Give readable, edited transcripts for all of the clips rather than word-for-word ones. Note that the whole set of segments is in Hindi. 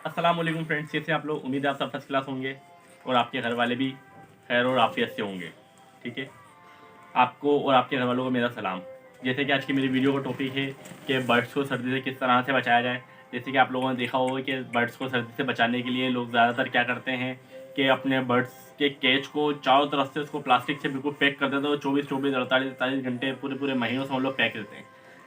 अस्सलाम वालेकुम फ्रेंड्स, कैसे आप लोग। उम्मीद है आप सब फर्स्ट क्लास होंगे और आपके घर वाले भी खैर और आफियत से होंगे। ठीक है, आपको और आपके घर वालों को मेरा सलाम। जैसे कि आज की मेरी वीडियो का टॉपिक है कि बर्ड्स को सर्दी से किस तरह से बचाया जाए। जैसे कि आप लोगों ने देखा होगा कि बर्ड्स को सर्दी से बचाने के लिए लोग ज़्यादातर क्या करते हैं कि अपने बर्ड्स के केज को चारों तरफ से उसको प्लास्टिक से बिल्कुल पैक कर देते हैं। 24 48 घंटे पूरे पूरे महीनों से हम लोग पैक रहते हैं,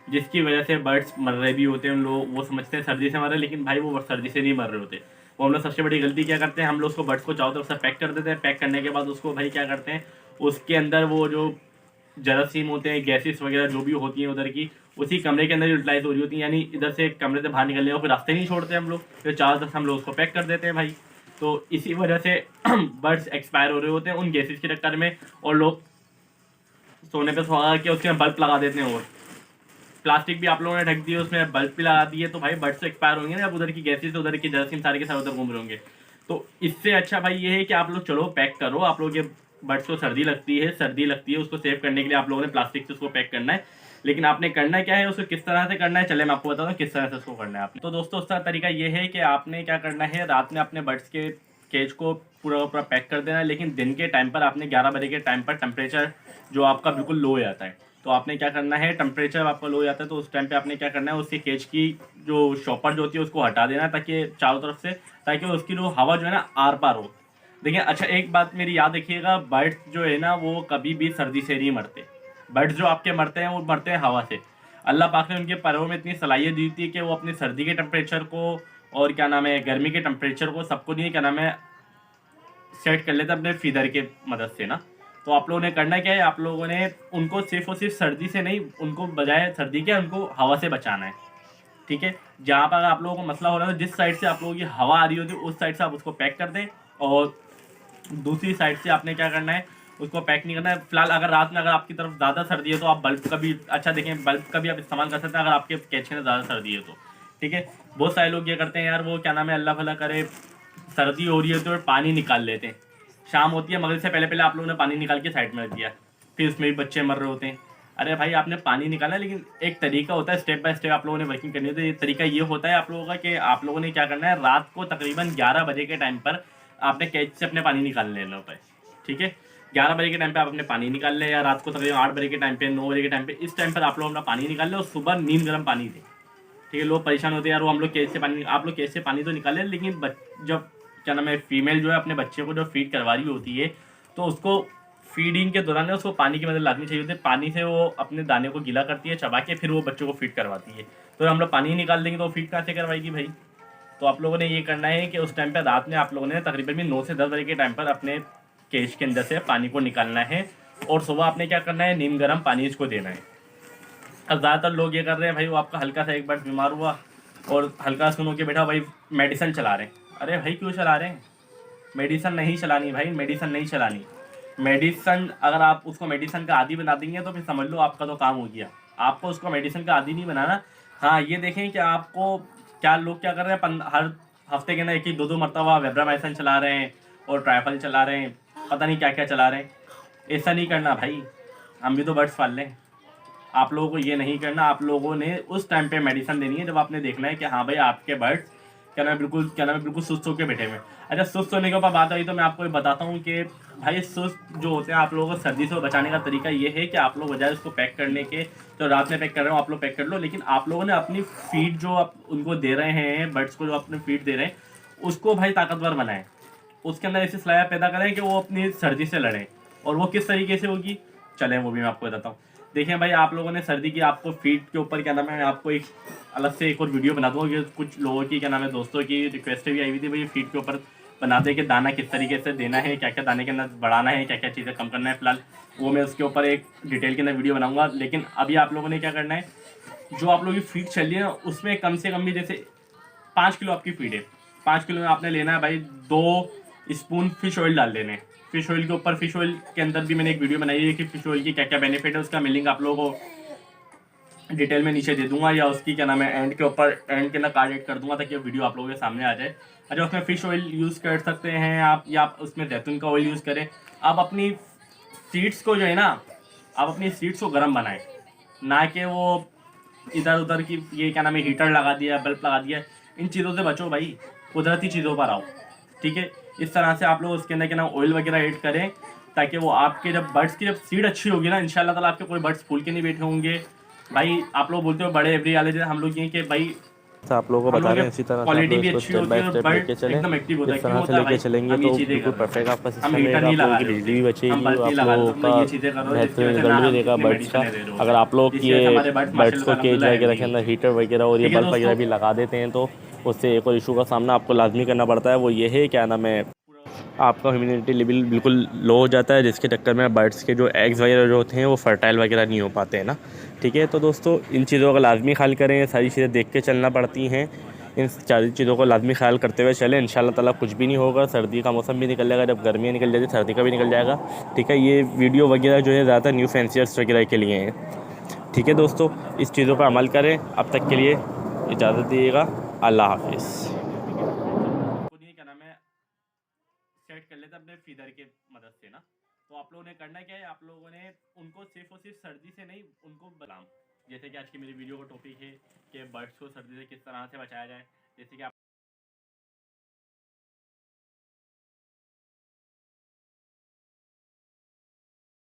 जिसकी वजह से बर्ड्स मर रहे भी होते हैं। लोग वो समझते हैं सर्दी से मर रहे, लेकिन भाई वो सर्दी से नहीं मर रहे होते। वो हम लोग सबसे बड़ी गलती क्या करते हैं, हम लोग उसको बर्ड्स को चारों तरफ से पैक कर देते हैं। पैक करने के बाद उसको भाई क्या करते हैं, उसके अंदर वो जो जरासीम होते हैं, गैसेस वगैरह जो भी होती हैं उधर की, उसी कमरे के अंदर यूटिलाइज हो रही होती है। यानी इधर से कमरे से बाहर निकलने का कोई रास्ते नहीं छोड़ते हम लोग, फिर चारों तरफ हम लोग उसको पैक कर देते हैं भाई। तो इसी वजह से बर्ड्स एक्सपायर हो रहे होते हैं उन गैसेस के चक्कर में, और लोग सोने पे सुहा के उसके बल्ब लगा देते हैं। और प्लास्टिक भी आप लोगों ने ढक दी है, उसमें बल्ब भी लगा दिए, तो भाई बर्ड्स तो एक्सपायर होंगे ना। अब उधर की गैसेस उधर की जरासीम सारे के सारे उधर घूम रहे होंगे। तो इससे अच्छा भाई ये है कि आप लोग चलो पैक करो। आप लोग के बर्ड्स को सर्दी लगती है, उसको सेव करने के लिए आप लोगों ने प्लास्टिक से उसको पैक करना है। लेकिन आपने करना क्या है, उसको किस तरह से करना है, चले मैं आपको बताता हूँ किस तरह से उसको करना है आपने। तो दोस्तों उसका तरीका ये है कि आपने क्या करना है, रात में अपने बर्ड्स के केज को पूरा पूरा पैक कर देना है। लेकिन दिन के टाइम पर आपने 11 बजे के टाइम पर टेम्परेचर जो आपका बिल्कुल लो हो जाता है, तो आपने क्या करना है, टेम्परेचर आपका लो हो जाता है तो उस टाइम पे आपने क्या करना है, उसके केज की जो शॉपर जो होती है उसको हटा देना, ताकि चारों तरफ से, ताकि उसकी जो हवा जो है ना आर पार हो। देखिए अच्छा, एक बात मेरी याद रखिएगा, बर्ड्स जो है ना वो कभी भी सर्दी से नहीं मरते। बर्ड्स जो आपके मरते हैं वो मरते हैं हवा से। अल्लाह पाक ने उनके पैरों में इतनी सलाहियत दी थी कि वो अपनी सर्दी के टेम्परेचर को और क्या नाम है गर्मी के टेम्परेचर को सबको नहीं क्या नाम है सेट कर लेते अपने फीदर के मदद से ना। तो आप लोगों ने करना क्या है, आप लोगों ने उनको सिर्फ और सिर्फ सर्दी से नहीं, उनको बजाय सर्दी के उनको हवा से बचाना है। ठीक है, जहाँ पर आप लोगों को मसला हो रहा है, जिस साइड से आप लोगों की हवा आ रही होती है उस साइड से आप उसको पैक कर दें, और दूसरी साइड से आपने क्या करना है, उसको पैक नहीं करना है। फिलहाल अगर रात में अगर आपकी तरफ ज़्यादा सर्दी है तो आप बल्ब का भी अच्छा देखें, बल्ब का भी आप इस्तेमाल कर सकते हैं अगर आपके कैच में ज़्यादा सर्दी है तो। ठीक है, बहुत सारे लोग ये करते हैं यार, वो क्या नाम है अल्लाह भला करे, सर्दी हो रही है तो पानी निकाल लेते हैं। शाम होती है, मगरिब से पहले पहले आप लोगों ने पानी निकाल के साइड में रख दिया, फिर उसमें भी बच्चे मर रहे होते हैं। अरे भाई आपने पानी निकाला, लेकिन एक तरीका होता है, स्टेप बाय स्टेप आप लोगों ने वर्किंग करनी होती है। ये तरीका ये होता है आप लोगों का कि आप लोगों ने क्या करना है, रात को तकरीबन 11 बजे के टाइम पर आपने कैच से अपने पानी निकाल लेना होता है। ठीक है, 11 बजे के टाइम पे आप अपने पानी निकाल लें, या रात को तकरीबन 8 बजे के टाइम पे, 9 बजे के टाइम पे, इस टाइम पर आप लोग अपना पानी निकाल लें और सुबह नीम गर्म पानी दें। ठीक है, लोग परेशान होते हैं यार, वो हम लोग कैसे से पानी, आप लोग कैसे से पानी तो निकालें, लेकिन जब क्या नाम है फीमेल जो है अपने बच्चे को जो फीड करवा रही होती है, तो उसको फीडिंग के दौरान उसको पानी की मदद लानी चाहिए होती है। पानी से वो अपने दाने को गीला करती है, चबा के फिर वो बच्चों को फीड करवाती है। तो हम लोग पानी ही निकाल देंगे तो फीड कहाँ से करवाएगी भाई। तो आप लोगों ने ये करना है कि उस टाइम पर रात में आप लोगों ने तकरीबन भी 9 से 10 बजे के टाइम पर अपने केज के अंदर से पानी को निकालना है, और सुबह आपने क्या करना है, नीम गर्म पानी इसको देना है। अब ज़्यादातर लोग ये कर रहे हैं भाई, वो आपका हल्का सा एक बार बीमार हुआ और हल्का सुनो के बैठा भाई मेडिसिन चला रहे हैं। अरे भाई क्यों चला रहे हैं, मेडिसिन नहीं चलानी भाई, मेडिसिन नहीं चलानी। मेडिसिन अगर आप उसको मेडिसिन का आदी बना देंगे तो फिर समझ लो आपका तो काम हो गया। आपको उसको मेडिसिन का आदी नहीं बनाना। हाँ ये देखें कि आपको क्या लोग क्या कर रहे हैं, हर हफ्ते के ना एक ही दो दो मरतबा वेब्रामाइसिन चला रहे हैं और ट्राइफल चला रहे हैं, पता नहीं क्या क्या चला रहे हैं। ऐसा नहीं करना भाई, हम भी तो बर्ड्स पाल लें। आप लोगों को ये नहीं करना, आप लोगों ने उस टाइम पे मेडिसिन देनी है जब आपने देखना है कि हाँ भाई आपके बर्ड्स क्या नाम है बिल्कुल सुस्त होकर बैठे हुए। अच्छा, सुस्त होने के ऊपर बात आई तो मैं आपको ये बताता हूँ कि भाई सुस्त जो होते हैं आप लोगों को सर्दी से बचाने का तरीका ये है कि आप लोग बजाय उसको पैक करने के, तो रात में पैक कर रहे हो आप लोग पैक कर लो, लेकिन आप लोगों ने अपनी फीड जो आप उनको दे रहे हैं, बर्ड्स को जो अपने फीड दे रहे हैं, उसको भाई ताकतवर बनाएं। उसके अंदर ऐसी सलाह पैदा करें कि वो अपनी सर्दी से लड़ें। और वो किस तरीके से होगी, चलें वो भी मैं आपको बताता हूँ। देखिए भाई, आप लोगों ने सर्दी की आपको फीड के ऊपर क्या नाम है, आपको एक अलग से एक और वीडियो बना दूँगा, कुछ लोगों की क्या नाम है दोस्तों की रिक्वेस्ट भी आई हुई थी भाई फीड के ऊपर बना दे कि दाना किस तरीके से देना है, क्या क्या दाने के अंदर बढ़ाना है, क्या क्या चीज़ें कम करना है। फिलहाल वो मैं उसके ऊपर एक डिटेल के अंदर वीडियो बनाऊंगा। लेकिन अभी आप लोगों ने क्या करना है, जो आप लोगों की फीड चल रही है ना उसमें कम से कम भी जैसे 5 किलो आपकी फीड है, 5 किलो में आपने लेना है भाई 2 स्पून फिश ऑयल डाल देने। फिश ऑयल के ऊपर, फिश ऑयल के अंदर भी मैंने एक वीडियो बनाई है कि फिश ऑयल की क्या क्या बेनिफिट है, उसका मैं लिंक आप लोगों को डिटेल में नीचे दे दूंगा, या उसकी क्या नाम है एंड के ऊपर, एंड के अंदर कार्ड एड कर दूंगा ताकि वीडियो आप लोगों के सामने आ जाए। अच्छा, उसमें फिश ऑयल यूज़ कर सकते हैं आप, या आप उसमें जैतून का ऑयल यूज़ करें। आप अपनी सीड्स को जो है ना, आप अपनी सीड्स को गर्म बनाएं, ना कि वो इधर उधर की ये क्या नाम है हीटर लगा दिया, बल्ब लगा दिया, इन चीज़ों से बचो भाई। कुदरती चीज़ों पर आओ, ठीक है। इस तरह से आप लोग उसके अंदर क्या ना ऑयल वगैरह ऐड करें, ताकि वो आपके जब बर्ड्स की जब सीड अच्छी होगी ना, इंशाल्लाह ताला आपके कोई बर्ड्स फूल के नहीं बैठे होंगे। भाई आप लोग बोलते हो बड़े एवरी वाले, हम लोग ये कि भाई आप लोगों को हम बता लोग रहे के हैं, इसी तरह से आप क्वालिटी लोग भी इसको अच्छी स्टेप होती बाय है और स्टेप बर्ड लेके चलें। एकदम एक्टिव होता है। इस क्यों तरह से होता है लेके भाई, चलेंगे हम ये तो चीज़ें बिल्कुल कर रहे परफेक्ट हैं, आपका हम सिस्टम हीटर रहेगा, नहीं आप लोगों लगा की रहे बिजली होते, भी हम बचेगी, बल्ब नहीं आप लगा रहे लोगों होते, हम का लोग ये चीज़ें कर रहे हो जिसकी वजह बेहतरीन से रिजल्ट ना भी हम देगा इतने बर्ड्स का। मेडिसिन दे रहे अगर होते, आप लोग जिसकी ये वजह से हमारे बर्ड्स बर्ड्स को माशाल्लाह केज अल्हम्दुलिल्लाह वगैरह हेल्दी के हैं। अंदर हीटर वगैरह और ये ठीक है बल्ब वगैरह दोस्तों, भी लगा देते हैं, तो उससे एक और इशू का सामना आपको लाजमी करना पड़ता है, वो ये है क्या नाम है, आपका ह्यूमिडिटी लेवल बिल्कुल लो हो जाता है, जिसके चक्कर में बर्ड्स के जो एग्स वगैरह जो होते हैं वो फर्टाइल वगैरह नहीं हो पाते हैं ना। ठीक है, तो दोस्तों इन चीज़ों का लाजमी ख्याल करें, ये सारी चीज़ें देख के चलना पड़ती हैं, इन सारी चीज़ों को लाजमी ख्याल करते हुए चलें। इंशाल्लाह ताला कुछ भी नहीं होगा, सर्दी का मौसम भी निकल जाएगा, जब गर्मियाँ निकल जाती सर्दी का भी निकल जाएगा। ठीक है, ये वीडियो वगैरह जो है ज़्यादातर न्यू फैंसियर्स वगैरह के लिए हैं। ठीक है दोस्तों, इस चीज़ों पर अमल करें। अब तक के लिए इजाज़त दीजिएगा, अल्लाह हाफिज़। खुद ये क्या नाम है सेट कर लेते अपने फीडर के मदद से ना। तो आप लोगों ने करना क्या है, आप लोगों ने उनको सिर्फ और सिर्फ सर्दी से नहीं, उनको बलाम, जैसे कि आज की मेरी वीडियो का टॉपिक है कि बर्ड्स को सर्दी से किस तरह से बचाया जाए। जैसे कि